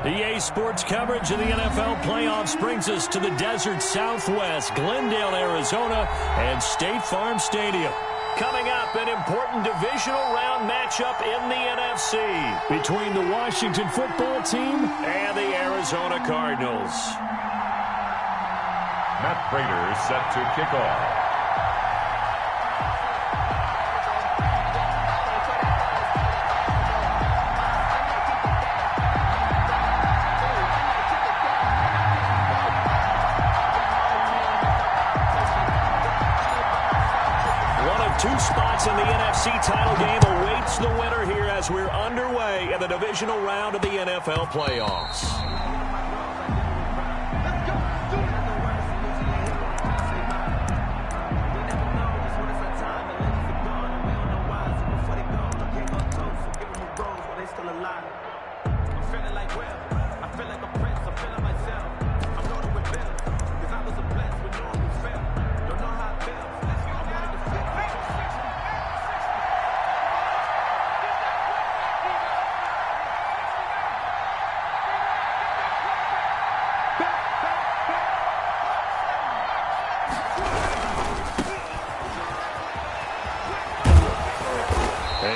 EA Sports coverage of the NFL playoffs brings us to the desert Southwest, Glendale, Arizona, and State Farm Stadium. Coming up, an important divisional round matchup in the NFC between the Washington football team and the Arizona Cardinals. Matt Prater set to kick off. Two spots in the NFC title game awaits the winner here as we're underway in the divisional round of the NFL playoffs.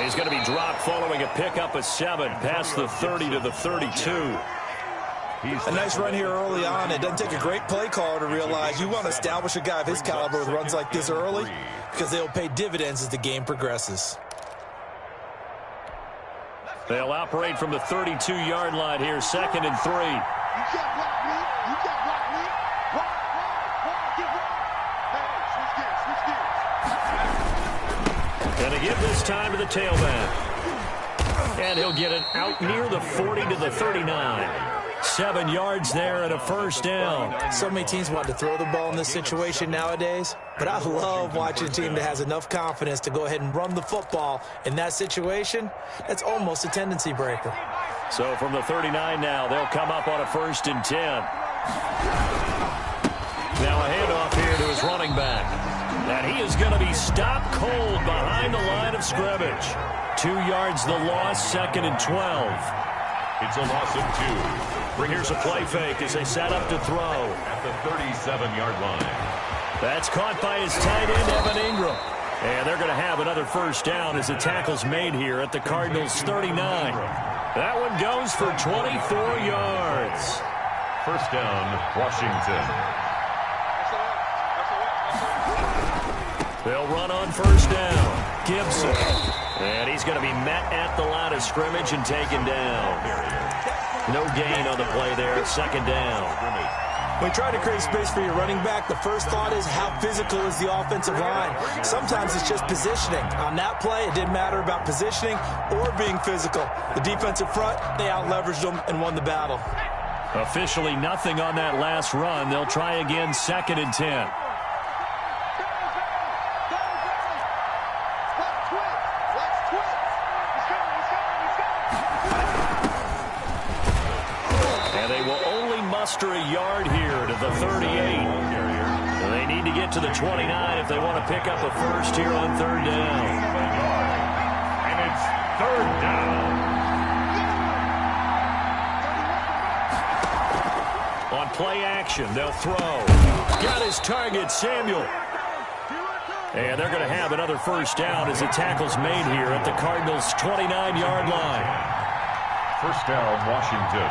He's going to be dropped following a pickup of 7 past the 30 to the 32. A nice run here early on. It doesn't take a great play caller to realize you want to establish a guy of his caliber with runs like this early because they'll pay dividends as the game progresses. They'll operate from the 32-yard line here, 2nd and 3. Going to give this time to the tailback. And he'll get it out near the 40 to the 39. 7 yards there and a first down. So many teams want to throw the ball in this situation nowadays, but I love watching a team that has enough confidence to go ahead and run the football. In that situation, that's almost a tendency breaker. So from the 39 now, they'll come up on a 1st and 10. Now a handoff here to his running back. And he is going to be stopped cold behind the line of scrimmage. 2 yards the loss, 2nd and 12. It's a loss of 2. Here's a play fake as they set up to throw. At the 37-yard line. That's caught by his tight end, Evan Ingram. And they're going to have another first down as the tackle's made here at the Cardinals' 39. That one goes for 24 yards. First down, Washington. They'll run on first down. Gibson. And he's going to be met at the line of scrimmage and taken down. No gain on the play there. 2nd down. When you try to create space for your running back, the first thought is how physical is the offensive line. Sometimes it's just positioning. On that play, it didn't matter about positioning or being physical. The defensive front, they out-leveraged them and won the battle. Officially nothing on that last run. They'll try again, 2nd and 10. A yard here to the 38. They need to get to the 29 if they want to pick up a first here on 3rd down. And it's 3rd down. On play action, they'll throw. Got his target, Samuel. And they're going to have another first down as the tackle's made here at the Cardinals' 29-yard line. First down, Washington.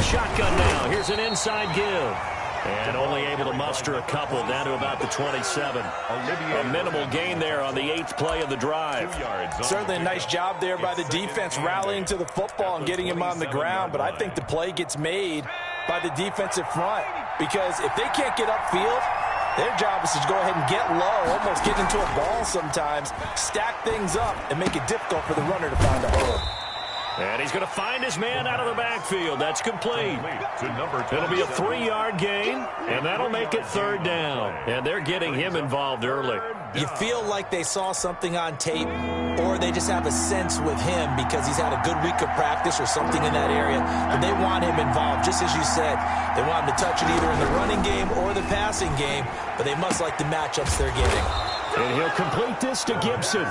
Shotgun now. Here's an inside give. And only able to muster a couple down to about the 27. A minimal gain there on the 8th play of the drive. Certainly a nice job there by the defense rallying to the football and getting him on the ground. But I think the play gets made by the defensive front because if they can't get upfield, their job is to go ahead and get low, almost get into a ball sometimes, stack things up, and make it difficult for the runner to find a hole. And he's going to find his man out of the backfield. That's complete. It'll be a 3-yard gain, and that'll make it 3rd down. And they're getting him involved early. You feel like they saw something on tape or they just have a sense with him because he's had a good week of practice or something in that area, and they want him involved. Just as you said, they want him to touch it either in the running game or the passing game, but they must like the matchups they're getting. And he'll complete this to Gibson.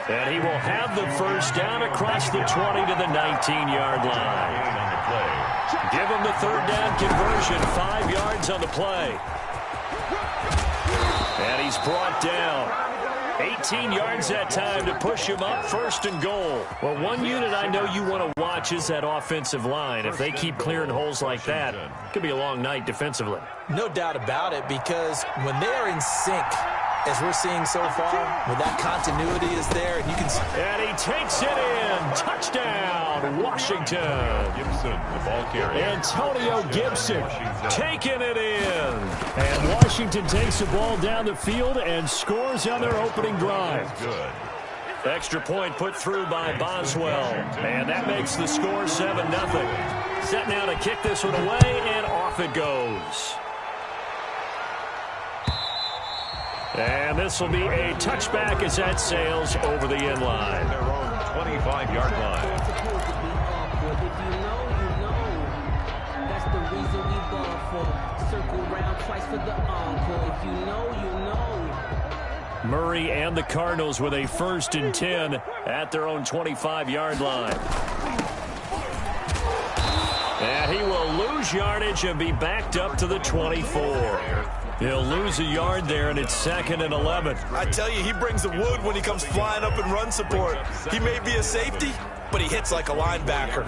And he will have the first down across the 20 to the 19-yard line. Give him the third down conversion, 5 yards on the play. And he's brought down. 18 yards that time to push him up, first and goal. Well, one unit I know you want to watch is that offensive line. If they keep clearing holes like that, it could be a long night defensively. No doubt about it, because when they are in sync, as we're seeing so far, when that continuity is there, and you can... And he takes it in. Touchdown, Washington. Gibson, the ball carrier. Antonio Gibson taking it in. And Washington takes the ball down the field and scores on their opening drive. Good. Extra point put through by Boswell. And that makes the score 7-0. Set now to kick this one away, and off it goes. And this will be a touchback as that sails over the end line. Their own 25-yard line. That's the reason we ball for. Circle round twice for the encore. If you know, you know. Murray and the Cardinals with a 1st and 10 at their own 25-yard line. And he will lose yardage and be backed up to the 24. He'll lose a yard there, and it's 2nd and 11. I tell you, he brings the wood when he comes flying up in run support. He may be a safety, but he hits like a linebacker.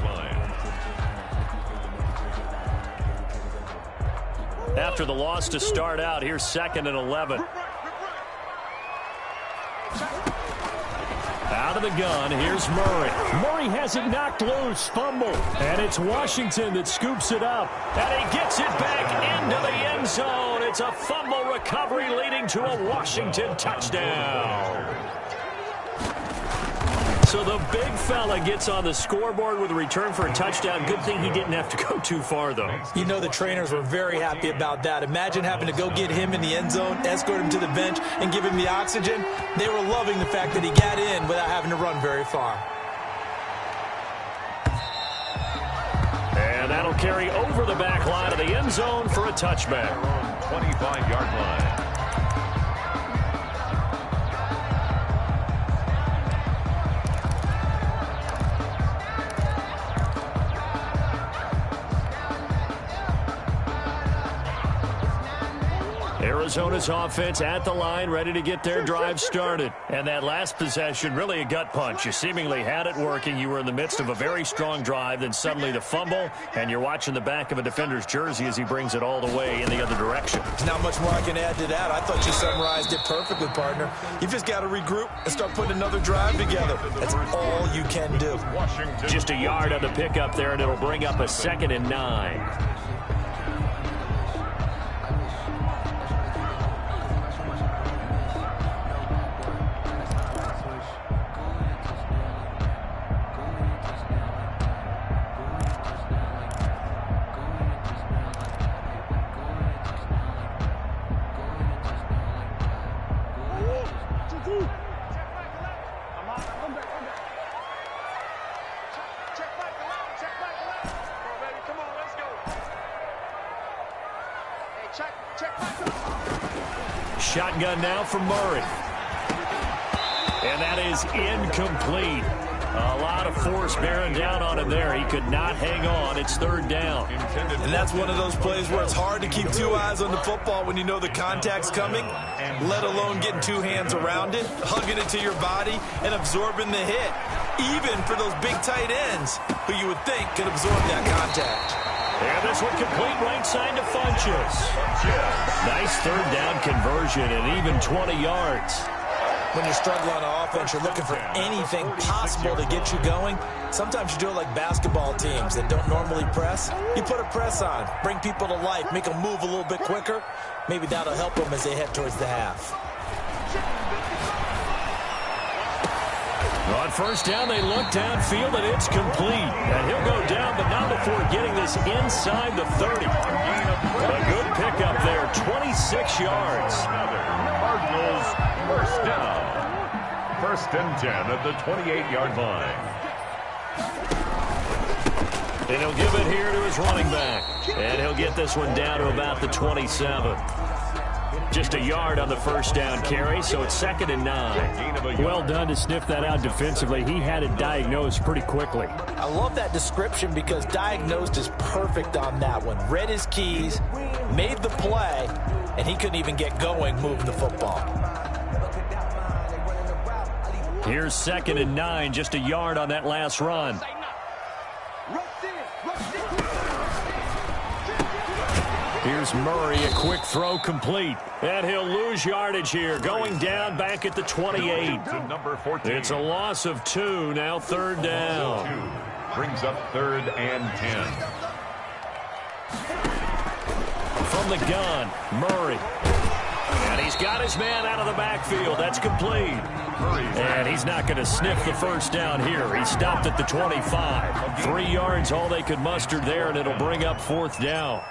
After the loss to start out, here's 2nd and 11. Out of the gun, here's Murray. Murray has it knocked loose, fumble. And it's Washington that scoops it up. And he gets it back into the end zone. It's a fumble recovery leading to a Washington touchdown. So the big fella gets on the scoreboard with a return for a touchdown. Good thing he didn't have to go too far, though. You know the trainers were very happy about that. Imagine having to go get him in the end zone, escort him to the bench, and give him the oxygen. They were loving the fact that he got in without having to run very far. And that'll carry over the back line of the end zone for a touchback. 25-yard line. Arizona's offense at the line, ready to get their drive started. And that last possession, really a gut punch. You seemingly had it working. You were in the midst of a very strong drive, then suddenly the fumble, and you're watching the back of a defender's jersey as he brings it all the way in the other direction. There's not much more I can add to that. I thought you summarized it perfectly, partner. You've just got to regroup and start putting another drive together. That's all you can do. Washington. Just a yard on the pickup there, and it'll bring up a 2nd and 9. Shotgun now from Murray. And that is incomplete. A lot of force bearing down on him there. He could not hang on. It's 3rd down. And that's one of those plays where it's hard to keep 2 eyes on the football when you know the contact's coming, let alone getting 2 hands around it, hugging it to your body, and absorbing the hit. Even for those big tight ends who you would think could absorb that contact. And this one complete right side to Funches. Nice 3rd down conversion and even 20 yards. When you're struggling on offense, you're looking for anything possible to get you going. Sometimes you do it like basketball teams that don't normally press. You put a press on, bring people to life, make them move a little bit quicker. Maybe that'll help them as they head towards the half. On 1st down, they look downfield, and it's complete. And he'll go down, but not before getting this inside the 30. A good pickup there, 26 yards. Cardinals, 1st down. First and 10 at the 28-yard line. And he'll give it here to his running back. And he'll get this one down to about the 27. Just a yard on the first down carry, so it's 2nd and 9. Well done to sniff that out defensively. He had it diagnosed pretty quickly. I love that description because diagnosed is perfect on that one. Read his keys, made the play, and he couldn't even get going moving the football. Here's 2nd and 9, just a yard on that last run. Here's Murray, a quick throw complete. And he'll lose yardage here, going down back at the 28. Number 14. It's a loss of 2, now 3rd down. Brings up 3rd and 10. From the gun, Murray. And he's got his man out of the backfield. That's complete. And he's not going to sniff the first down here. He stopped at the 25. 3 yards, all they could muster there, and it'll bring up 4th down.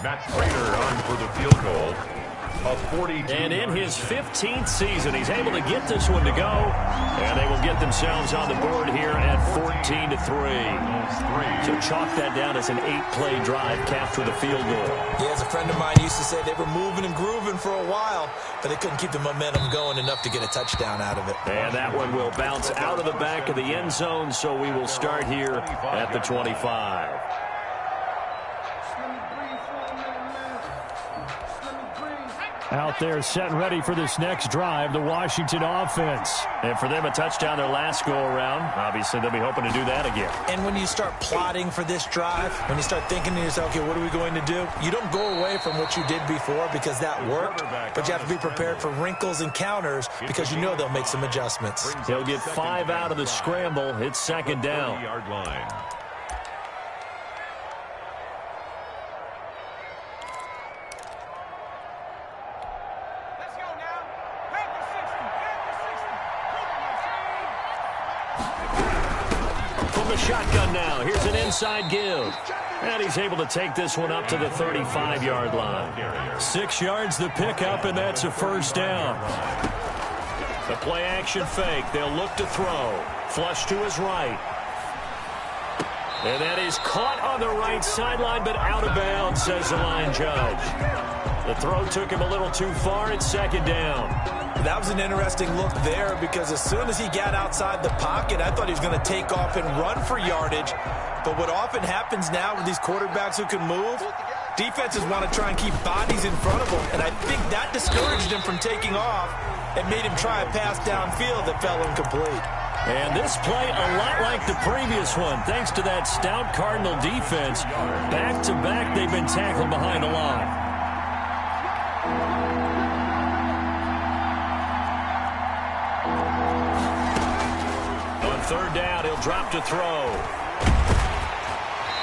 Matt Prater on for the field goal. A 42. And in his 15th season, he's able to get this one to go. And they will get themselves on the board here at 14-3. So chalk that down as an 8-play drive capped with a field goal. Yeah, as a friend of mine used to say, they were moving and grooving for a while, but they couldn't keep the momentum going enough to get a touchdown out of it. And that one will bounce out of the back of the end zone, so we will start here at the 25. Out there set and ready for this next drive, the Washington offense. And for them, a touchdown their last go-around. Obviously, they'll be hoping to do that again. And when you start plotting for this drive, when you start thinking to yourself, okay, what are we going to do? You don't go away from what you did before because that worked, but you have to be prepared for wrinkles and counters because you know they'll make some adjustments. He'll get 5 out of the scramble. It's 2nd down. 30-yard line. Shotgun now. Here's an inside give. And he's able to take this one up to the 35-yard line. 6 yards the pickup, and that's a 1st down. The play-action fake. They'll look to throw. Flush to his right. And that is caught on the right sideline, but out of bounds, says the line judge. The throw took him a little too far. It's 2nd down. That was an interesting look there because as soon as he got outside the pocket, I thought he was going to take off and run for yardage. But what often happens now with these quarterbacks who can move, defenses want to try and keep bodies in front of them. And I think that discouraged him from taking off and made him try a pass downfield that fell incomplete. And this play a lot like the previous one, thanks to that stout Cardinal defense. Back-to-back, they've been tackled behind the line. On 3rd down, he'll drop to throw.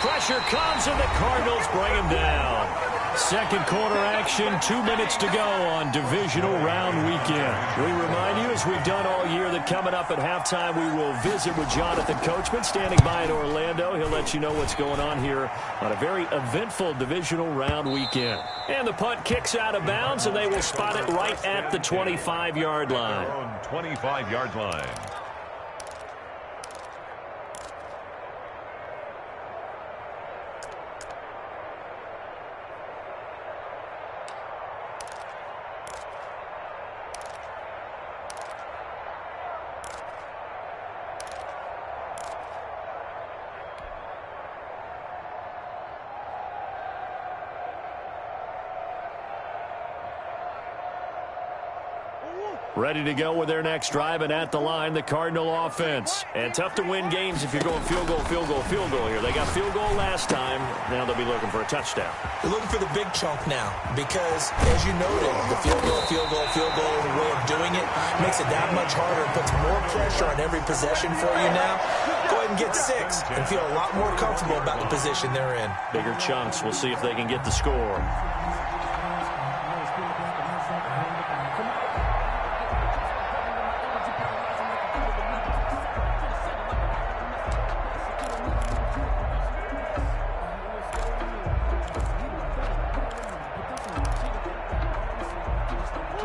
Pressure comes, and the Cardinals bring him down. 2nd quarter action, 2 minutes to go on divisional round weekend. We remind you, as we've done all year, that coming up at halftime, we will visit with Jonathan Coachman, standing by in Orlando. He'll let you know what's going on here on a very eventful divisional round weekend. And the punt kicks out of bounds, and they will spot it right at the 25-yard line. 25-yard line. Ready to go with their next drive, and at the line, the Cardinal offense. And tough to win games if you're going field goal, field goal, field goal here. They got field goal last time. Now they'll be looking for a touchdown. They're looking for the big chunk now because, as you noted, the field goal, way of doing it makes it that much harder and puts more pressure on every possession for you now. Go ahead and get 6 and feel a lot more comfortable about the position they're in. Bigger chunks. We'll see if they can get the score.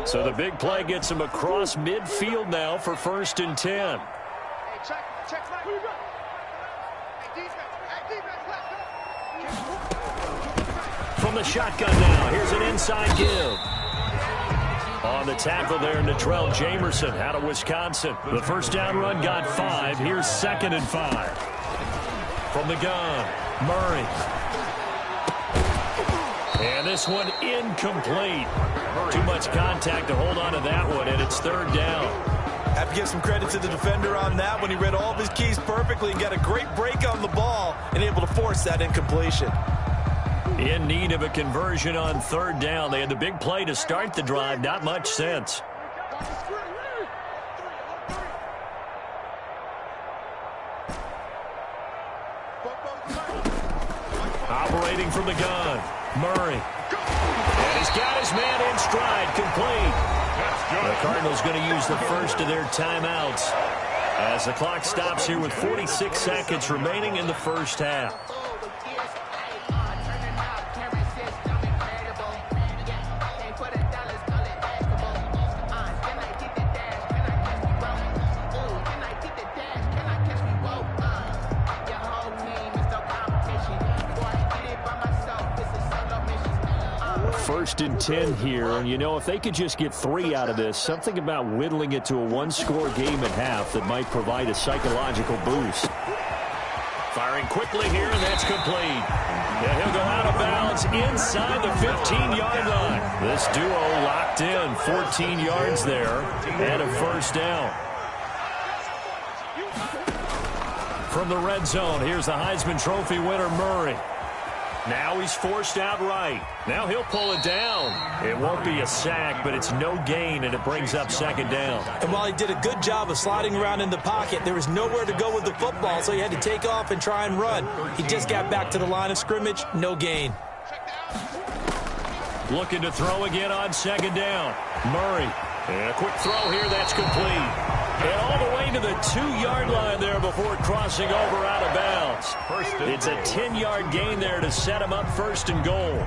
So the big play gets him across midfield now for 1st and 10. From the shotgun now, here's an inside give. On the tackle there, Natrell Jamerson out of Wisconsin. The first down run got 5. Here's 2nd and 5. From the gun, Murray. And this one incomplete. Too much contact to hold on to that one, and it's 3rd down. Have to give some credit to the defender on that when he read all of his keys perfectly and got a great break on the ball and able to force that incompletion. In need of a conversion on 3rd down. They had the big play to start the drive. Not much sense. Operating from the gun, Murray. And he's got his man in stride, complete. The Cardinals going to use the first of their timeouts as the clock stops here with 46 seconds remaining in the first half. First and 10 here, and you know, if they could just get 3 out of this, something about whittling it to a 1-score game at half that might provide a psychological boost. Firing quickly here, and that's complete. Yeah, he'll go out of bounds inside the 15-yard line. This duo locked in, 14 yards there, and a 1st down. From the red zone, here's the Heisman Trophy winner, Murray. Now he's forced out right. Now he'll pull it down. It won't be a sack, but it's no gain, and it brings up 2nd down. And while he did a good job of sliding around in the pocket, there was nowhere to go with the football, so he had to take off and try and run. He just got back to the line of scrimmage, no gain. Looking to throw again on 2nd down. Murray. And a quick throw here, that's complete. And all the way to the 2-yard line there before crossing over out of bounds. It's a 10-yard gain there to set him up 1st and goal.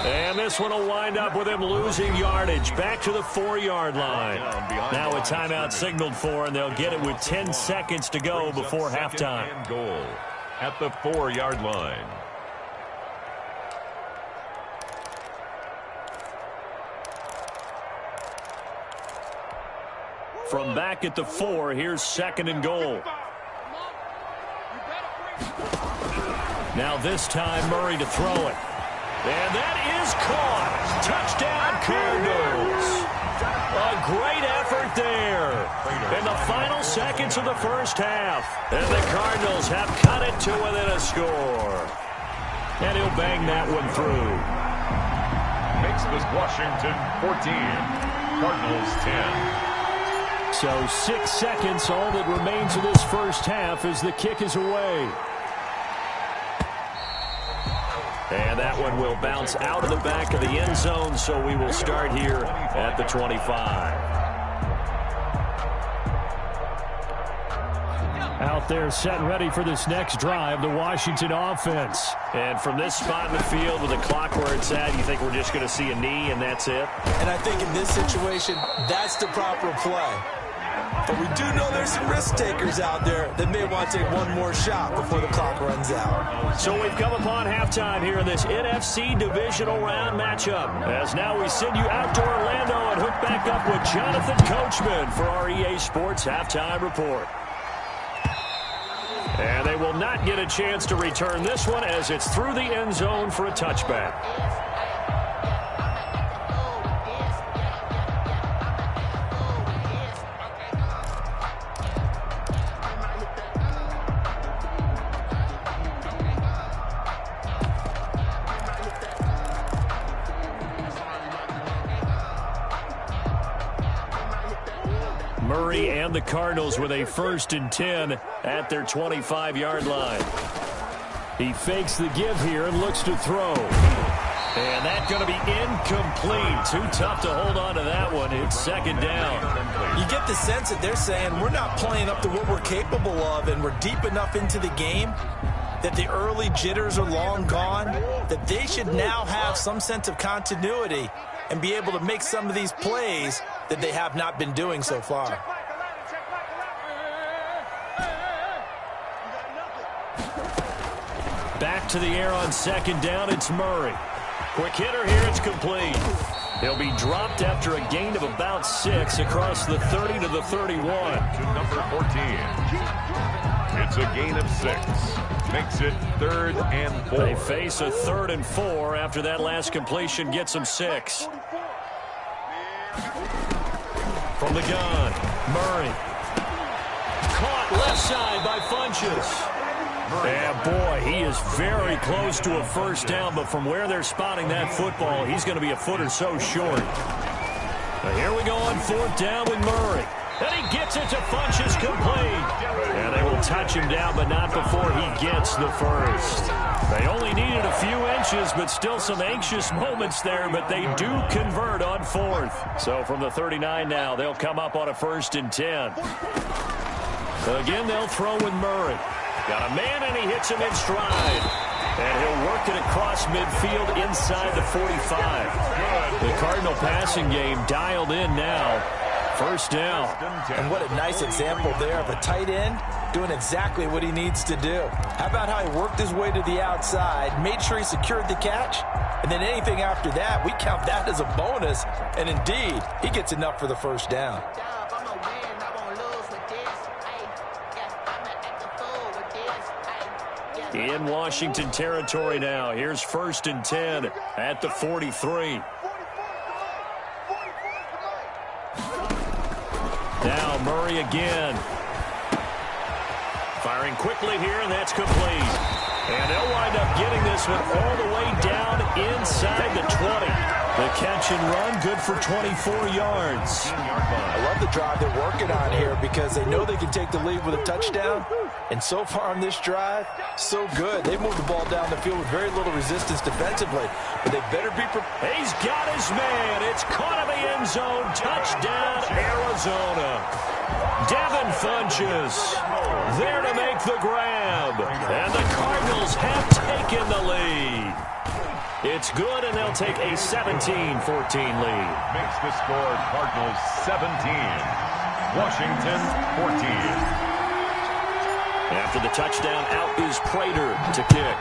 And this one will wind up with him losing yardage. Back to the 4-yard line. Now a timeout signaled for, and they'll get it with 10 seconds to go before halftime. Goal at the 4-yard line. From back at the 4, here's 2nd and goal. Now this time, Murray to throw it. And that is caught. Touchdown, Cardinals. A great effort there in the final seconds of the first half. And the Cardinals have cut it to within a score. And he'll bang that one through. Makes this Washington 14, Cardinals 10. So 6 seconds, all that remains of this first half as the kick is away. And that one will bounce out of the back of the end zone, so we will start here at the 25. Out there set and ready for this next drive, the Washington offense. And from this spot in the field with the clock where it's at, you think we're just going to see a knee and that's it? And I think in this situation, that's the proper play. But we do know there's some risk takers out there that may want to take one more shot before the clock runs out. So we've come upon halftime here in this NFC divisional round matchup. As now we send you out to Orlando and hook back up with Jonathan Coachman for our EA Sports Halftime Report. And they will not get a chance to return this one as it's through the end zone for a touchback. Murray and the Cardinals with a 1st and 10 at their 25-yard line. He fakes the give here and looks to throw. And that's going to be incomplete. Too tough to hold on to that one. It's second down. You get the sense that they're saying we're not playing up to what we're capable of, and we're deep enough into the game that the early jitters are long gone, that they should now have some sense of continuity and be able to make some of these plays that they have not been doing so far. Back to the air on second down, it's Murray. Quick hitter here, it's complete. He'll be dropped after a gain of about 6 across the 30 to the 31. To number 14. It's a gain of 6. Makes it 3rd and 4. They face a 3rd and 4 after that last completion gets them 6. From the gun, Murray. Caught left side by Funchess. And boy, he is very close to a first down, but from where they're spotting that football, he's going to be a foot or so short. But here we go on 4th down with Murray. And he gets it to Funchess, complete. And they will touch him down, but not before he gets the first. They only needed a few inches, but still some anxious moments there, but they do convert on 4th. So from the 39 now, they'll come up on a 1st and 10. Again, they'll throw with Murray. Got a man, and he hits him in stride. And he'll work it across midfield inside the 45. The Cardinal passing game dialed in now. First down. And what a nice example there of a tight end doing exactly what he needs to do. How about how he worked his way to the outside, made sure he secured the catch, and then anything after that, we count that as a bonus. And indeed, he gets enough for the first down. In Washington territory now. Here's 1st and 10 at the 43. Now Murray again. Firing quickly here, and that's complete. And they'll wind up getting this one all the way down inside the 20. The catch and run, good for 24 yards. I love the drive they're working on here because they know they can take the lead with a touchdown. And so far on this drive, so good. They moved the ball down the field with very little resistance defensively. But they better be prepared. He's got his man. It's caught in the end zone. Touchdown, Arizona. Devin Funchess there to make the grab. And the Cardinals have taken the lead. It's good, and they'll take a 17-14 lead. Makes the score Cardinals 17. Washington 14. After the touchdown, out is Prater to kick.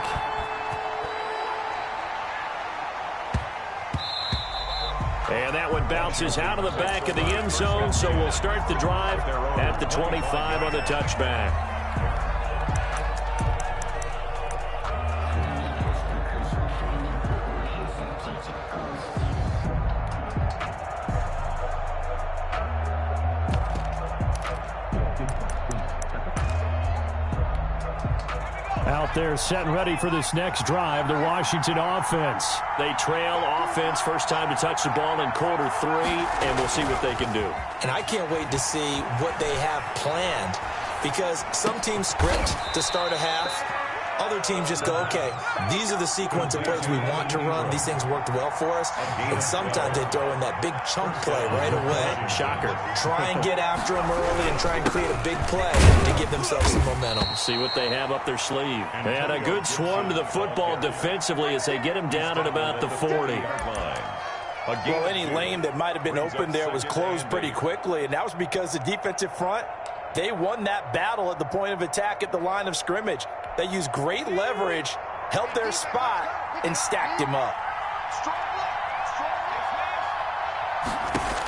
And that one bounces out of the back of the end zone, so we'll start the drive at the 25 on the touchback. Out there set and ready for this next drive, the Washington offense. They trail offense, first time to touch the ball in quarter 3, and we'll see what they can do. And I can't wait to see what they have planned, because some teams script to start a half. Other teams just go, okay, these are the sequence of plays we want to run. These things worked well for us. And sometimes they throw in that big chunk play right away. Shocker. Try and get after them early and try and create a big play to give themselves some momentum. See what they have up their sleeve. And a good swarm to the football defensively as they get him down at about the 40. Well, any lane that might have been open there was closed pretty quickly, and that was because the defensive front, they won that battle at the point of attack at the line of scrimmage. They used great leverage, held their spot, and stacked him up.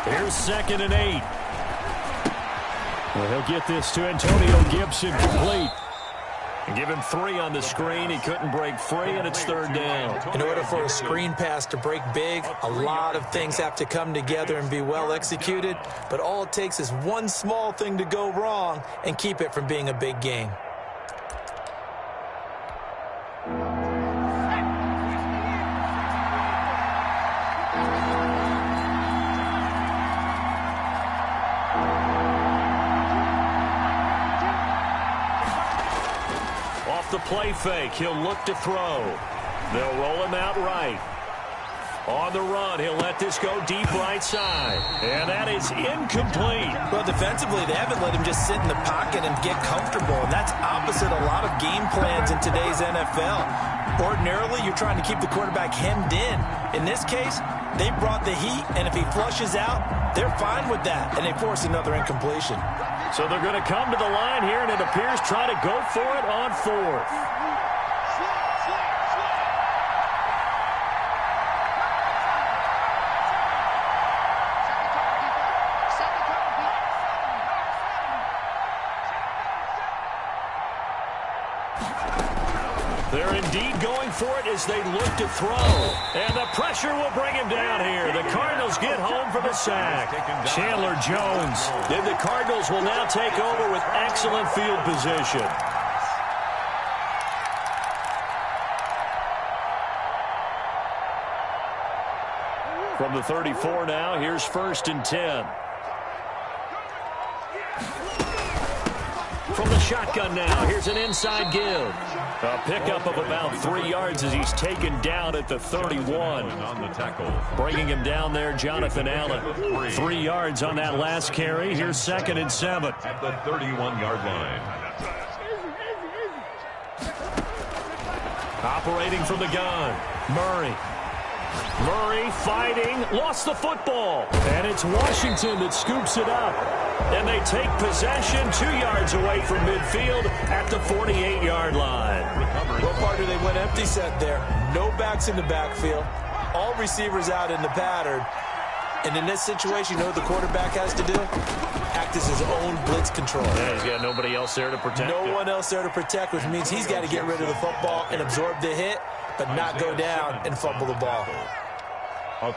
Here's 2nd and 8. Well, he'll get this to Antonio Gibson, complete. And give him 3 on the screen. He couldn't break free, and it's 3rd down. In order for a screen pass to break big, a lot of things have to come together and be well executed. But all it takes is one small thing to go wrong and keep it from being a big game. The play fake. He'll look to throw. They'll roll him out right. On the run, he'll let this go deep right side. And that is incomplete. Well, defensively, they haven't let him just sit in the pocket and get comfortable. And that's opposite a lot of game plans in today's NFL. Ordinarily, you're trying to keep the quarterback hemmed in. In this case, they brought the heat, and if he flushes out, they're fine with that. And they force another incompletion. So they're going to come to the line here, and it appears try to go for it on fourth. They're indeed going for it as they look to throw. And the pressure will bring him down here. The Cardinals get home for the sack. Chandler Jones. And the Cardinals will now take over with excellent field position. From the 34 now, here's 1st and 10. From the shotgun now, here's an inside give. A pickup of about 3 yards as he's taken down at the 31. On the tackle. Bringing him down there, Jonathan Allen. 3 yards on that last carry. Here's 2nd and 7. At the 31-yard line. Operating from the gun, Murray. Murray fighting, lost the football. And it's Washington that scoops it up. And they take possession 2 yards away from midfield at the 48-yard line. What part do they went empty set there? No backs in the backfield. All receivers out in the pattern. And in this situation, you know what the quarterback has to do? Act as his own blitz control. Yeah, he's got nobody else there to protect him. No one else there to protect, which means he's got to get rid of the football and absorb the hit, but not go down and fumble the ball.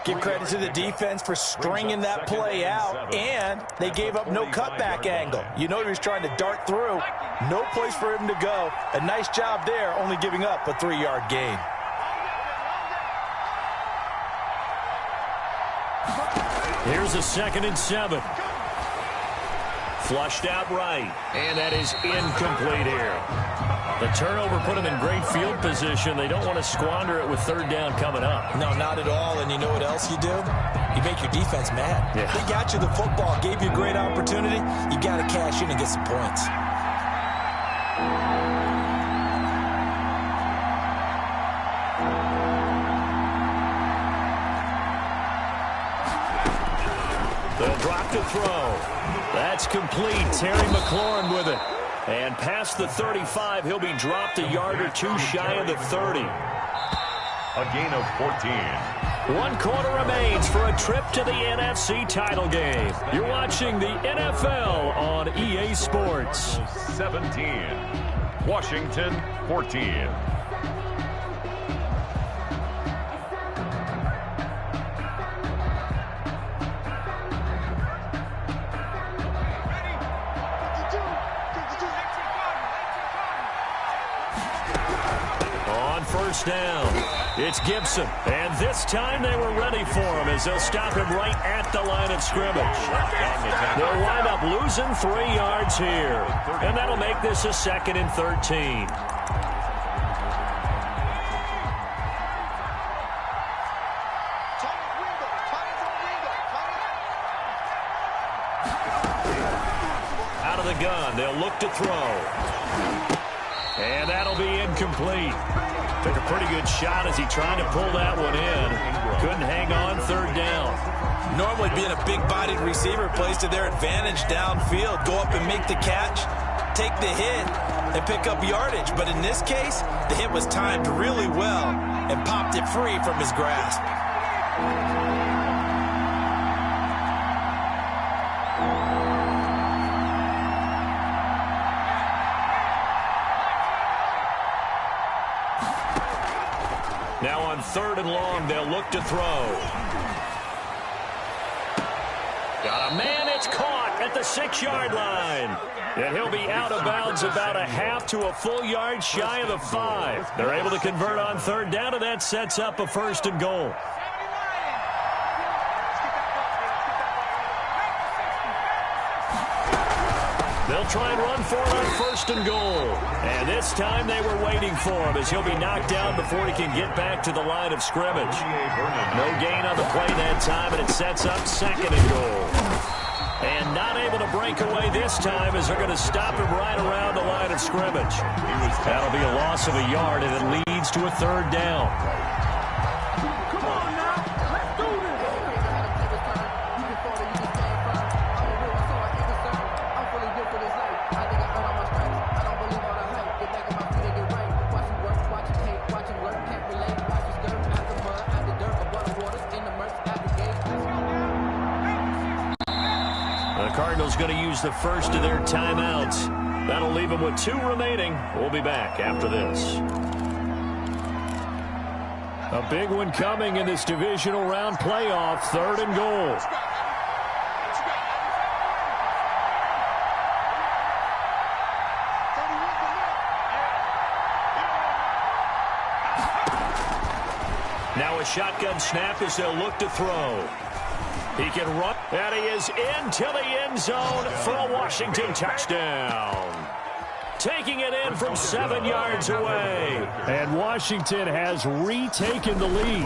Give credit to the defense for stringing that play out, and they gave up no cutback angle. You know he was trying to dart through. No place for him to go. A nice job there, only giving up a 3-yard gain. Here's a 2nd and 7. Flushed out right, and that is incomplete here. The turnover put them in great field position. They don't want to squander it with 3rd down coming up. No, not at all. And you know what else you do? You make your defense mad. Yeah. They got you the football, gave you a great opportunity. You got to cash in and get some points. They'll drop to throw. That's complete. Terry McLaurin with it. And past the 35, he'll be dropped a yard or two shy of the 30. A gain of 14. 1 quarter remains for a trip to the NFC title game. You're watching the NFL on EA Sports. 17. Washington 14. First down. It's Gibson. And this time they were ready for him as they'll stop him right at the line of scrimmage. They'll wind up losing 3 yards here. And that'll make this a 2nd and 13. Out of the gun. They'll look to throw. And that'll be incomplete. Took a pretty good shot as he tried to pull that one in. Couldn't hang on 3rd down. Normally being a big-bodied receiver plays to their advantage downfield. Go up and make the catch, take the hit, and pick up yardage. But in this case, the hit was timed really well and popped it free from his grasp. Now on 3rd and long, they'll look to throw. Got a man, it's caught at the 6-yard line. And he'll be out of bounds about a half to a full yard shy of the 5. They're able to convert on 3rd down, and that sets up a 1st and goal. They'll They'll try and run for it on 1st and goal. And this time they were waiting for him as he'll be knocked down before he can get back to the line of scrimmage. No gain on the play that time, and it sets up 2nd and goal. And not able to break away this time as they're going to stop him right around the line of scrimmage. That'll be a loss of a yard, and it leads to a 3rd down. Cardinals going to use the first of their timeouts. That'll leave them with 2 remaining. We'll be back after this. A big one coming in this divisional round playoff. 3rd and goal. Now a shotgun snap as they'll look to throw. He can run, and he is into the end zone for a Washington touchdown. Taking it in from 7 yards away. And Washington has retaken the lead.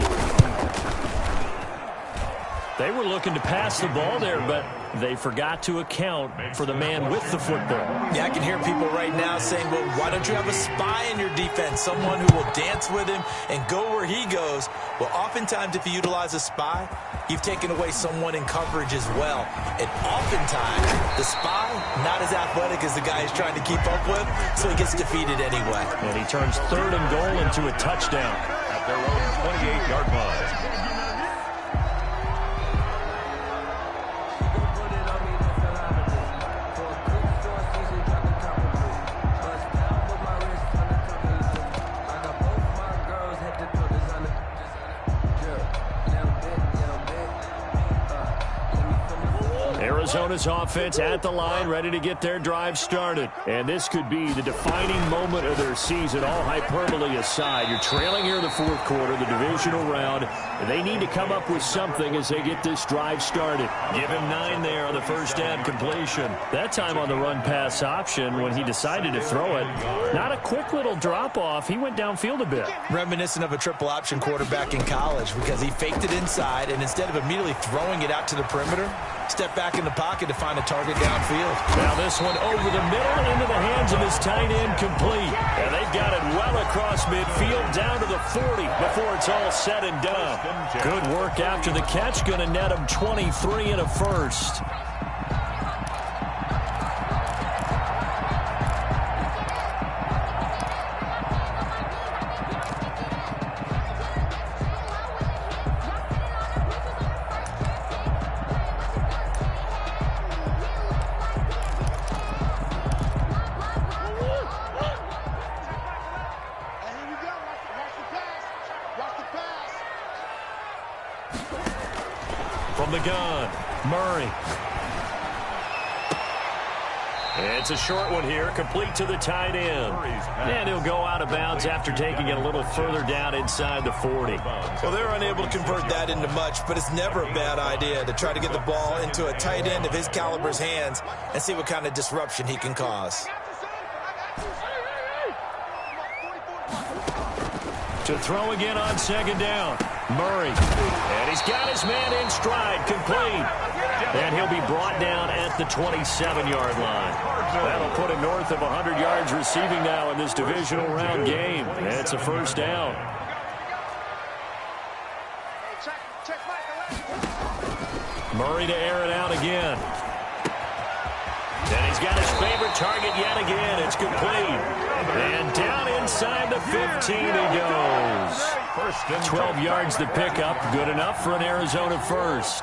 They were looking to pass the ball there, but they forgot to account for the man with the football. Yeah, I can hear people right now saying, well, why don't you have a spy in your defense, someone who will dance with him and go where he goes? Well, oftentimes if you utilize a spy, you've taken away someone in coverage as well. And oftentimes, the spy, not as athletic as the guy he's trying to keep up with, so he gets defeated anyway. And he turns 3rd and goal into a touchdown. At their own 28-yard line. Arizona's offense at the line, ready to get their drive started. And this could be the defining moment of their season, all hyperbole aside. You're trailing here in the 4th quarter, the divisional round, and they need to come up with something as they get this drive started. Give him 9 there on the first down completion. That time on the run-pass option when he decided to throw it. Not a quick little drop-off. He went downfield a bit. Reminiscent of a triple option quarterback in college because he faked it inside, and instead of immediately throwing it out to the perimeter, step back in the pocket to find a target downfield. Now this one over the middle into the hands of his tight end, complete. And they've got it well across midfield down to the 40 before it's all said and done. Good work after the catch. Going to net him 23 and a first. From the gun, Murray. It's a short one here, complete to the tight end. And he'll go out of bounds after taking it a little further down inside the 40. Well, they're unable to convert that into much, but it's never a bad idea to try to get the ball into a tight end of his caliber's hands and see what kind of disruption he can cause. To throw again on 2nd down. Murray. And he's got his man in stride, complete. And he'll be brought down at the 27-yard line. That'll put him north of 100 yards receiving now in this divisional round game. And it's a first down. Murray to air it out again. And he's got his favorite target yet again. It's complete. And down inside the 15 he goes. 12 yards to pick up. Good enough for an Arizona first.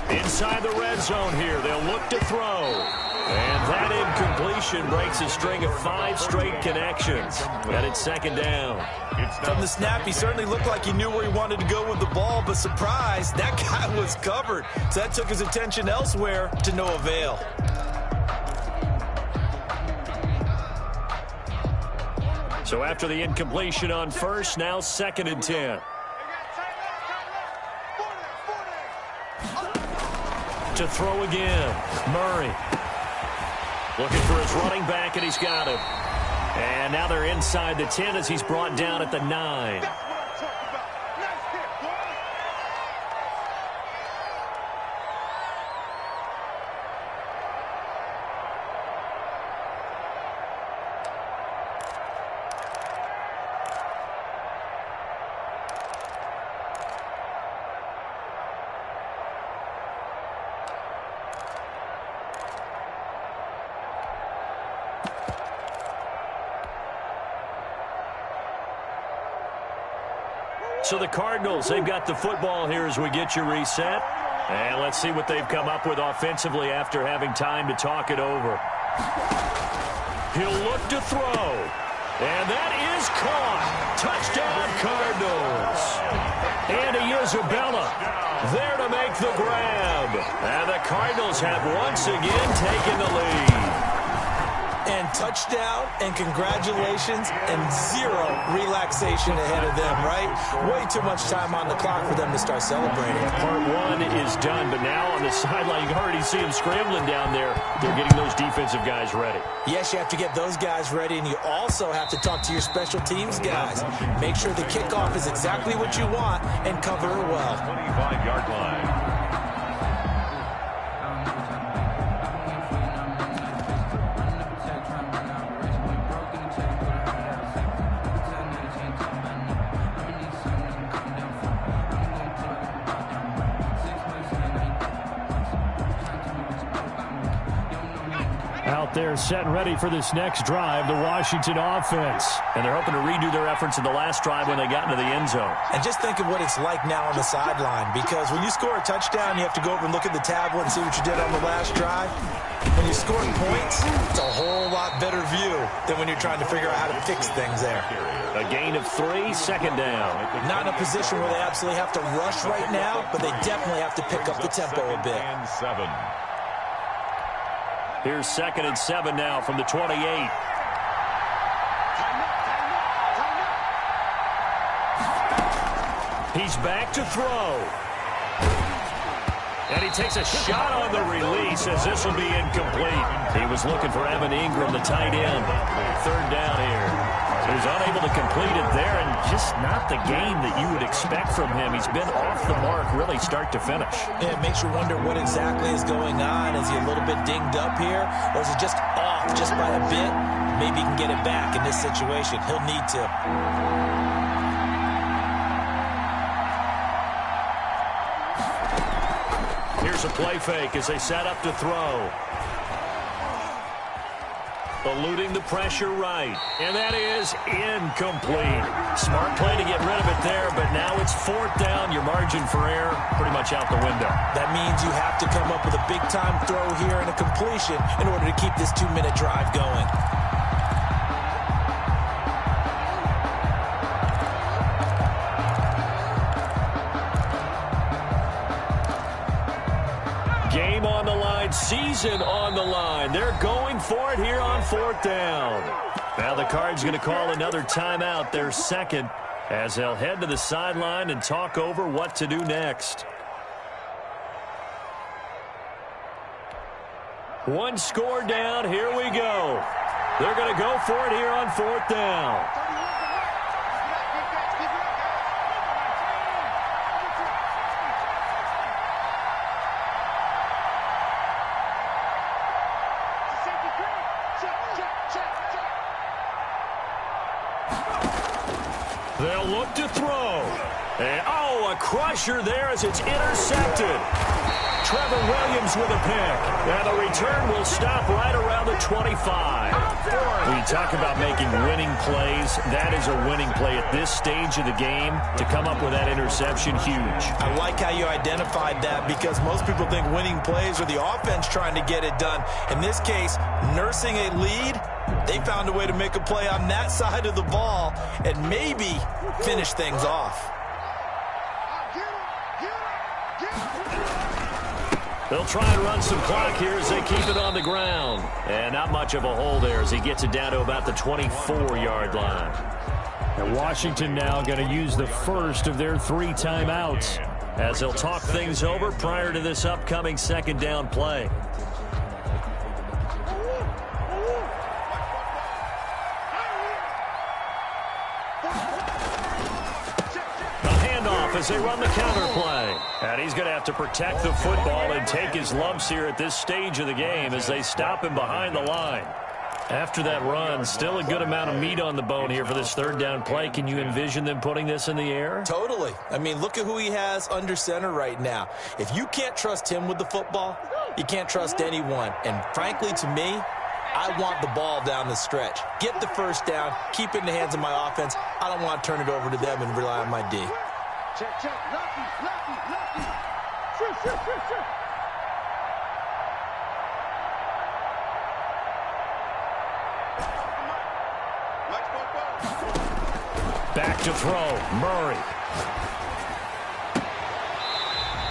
Inside the red zone here. They'll look to throw. And that incomplete. incompletion breaks a string of 5 straight connections. And it's second down. From the snap, he certainly looked like he knew where he wanted to go with the ball, but surprise, that guy was covered. So that took his attention elsewhere to no avail. So after the incompletion on first, now second and 10. To throw again, Murray. Looking for his running back, and he's got him. And now they're inside the 10 as he's brought down at the 9. So the Cardinals, they've got the football here as we get you reset. And let's see what they've come up with offensively after having time to talk it over. He'll look to throw. And that is caught. Touchdown, Cardinals. Andy Isabella there to make the grab. And the Cardinals have once again taken the lead. And touchdown, and congratulations, and zero relaxation ahead of them, right? Way too much time on the clock for them to start celebrating. Part 1 is done, but now on the sideline, you can already see them scrambling down there. They're getting those defensive guys ready. Yes, you have to get those guys ready, and you also have to talk to your special teams guys. Make sure the kickoff is exactly what you want and cover it well. 25-yard line. They're set and ready for this next drive, the Washington offense. And they're hoping to redo their efforts in the last drive when they got into the end zone. And just think of what it's like now on the sideline, because when you score a touchdown, you have to go over and look at the tablet and see what you did on the last drive. When you score points, it's a whole lot better view than when you're trying to figure out how to fix things there. A gain of 3, second down. Not in a position where they absolutely have to rush right now, but they definitely have to pick up the tempo a bit. And 7. Here's second and 7 now from the 28. He's back to throw. And he takes a shot on the release as this will be incomplete. He was looking for Evan Ingram, the tight end. Third down here. He was unable to complete it there, and just not the game that you would expect from him. He's been off the mark really start to finish. Yeah, it makes you wonder what exactly is going on. Is he a little bit dinged up here, or is he just off just by a bit? Maybe he can get it back in this situation. He'll need to. Here's a play fake as they set up to throw. Eluding the pressure right. And that is incomplete. Smart play to get rid of it there, but now it's fourth down. Your margin for error pretty much out the window. That means you have to come up with a big-time throw here and a completion in order to keep this 2-minute drive going. Game on the line, season on the line. They're going for it here on fourth down. Now the Cards going to call another timeout, their second, as they'll head to the sideline and talk over what to do next. One score down, here we go. They're going to go for it here on fourth down. They'll look to throw. And, oh, a crusher there as it's intercepted. Trevor Williams with a pick. And the return will stop right around the 25. When you talk about making winning plays, that is a winning play at this stage of the game. To come up with that interception, huge. I like how you identified that because most people think winning plays are the offense trying to get it done. In this case, nursing a lead, they found a way to make a play on that side of the ball and maybe finish things off. They'll try and run some clock here as they keep it on the ground. And not much of a hole there as he gets it down to about the 24-yard line. And Washington now going to use the first of their 3 timeouts as they'll talk things over prior to this upcoming second down play. As they run the counter play. And he's going to have to protect the football and take his lumps here at this stage of the game as they stop him behind the line. After that run, still a good amount of meat on the bone here for this third down play. Can you envision them putting this in the air? Totally. I mean, look at who he has under center right now. If you can't trust him with the football, you can't trust anyone. And frankly, to me, I want the ball down the stretch. Get the first down, keep it in the hands of my offense. I don't want to turn it over to them and rely on my D. Check, check, lucky. Shoot. Back to throw, Murray.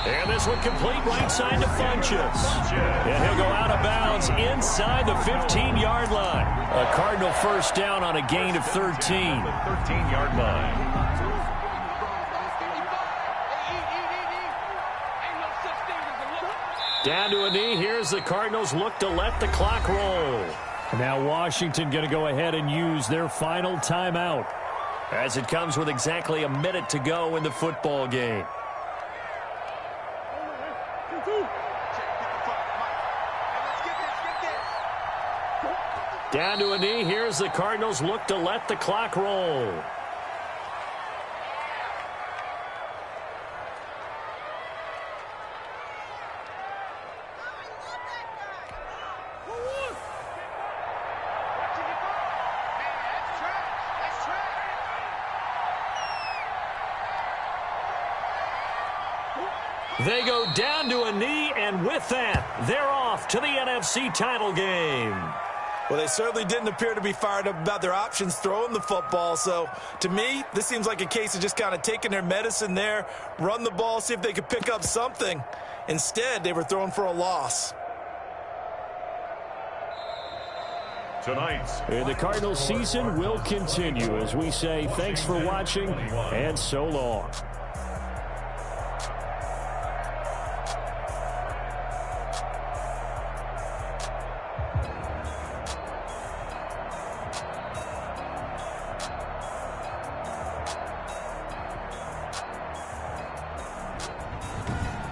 And this one complete right side to Funchess. And he'll go out of bounds inside the 15-yard line. A Cardinal first down on a gain of 13. 13-yard line. Down to a knee. Here's the Cardinals look to let the clock roll. Now Washington going to go ahead and use their final timeout as it comes with exactly a minute to go in the football game. Down to a knee. Here's the Cardinals look to let the clock roll. They go down to a knee, and with that, they're off to the NFC title game. Well, they certainly didn't appear to be fired up about their options throwing the football. So, to me, this seems like a case of just kind of taking their medicine there, run the ball, see if they could pick up something. Instead, they were throwing for a loss. And the Cardinals season will continue as we say thanks for watching and so long.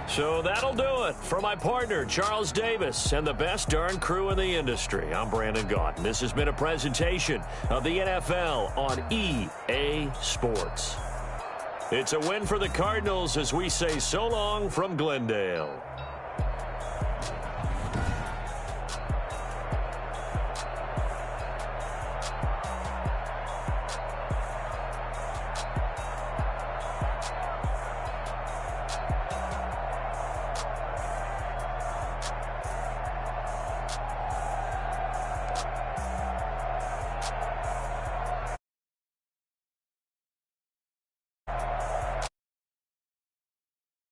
So that'll do it for my partner, Charles Davis, and the best darn crew in the industry. I'm Brandon Gaunt. This has been a presentation of the NFL on EA Sports. It's a win for the Cardinals as we say so long from Glendale.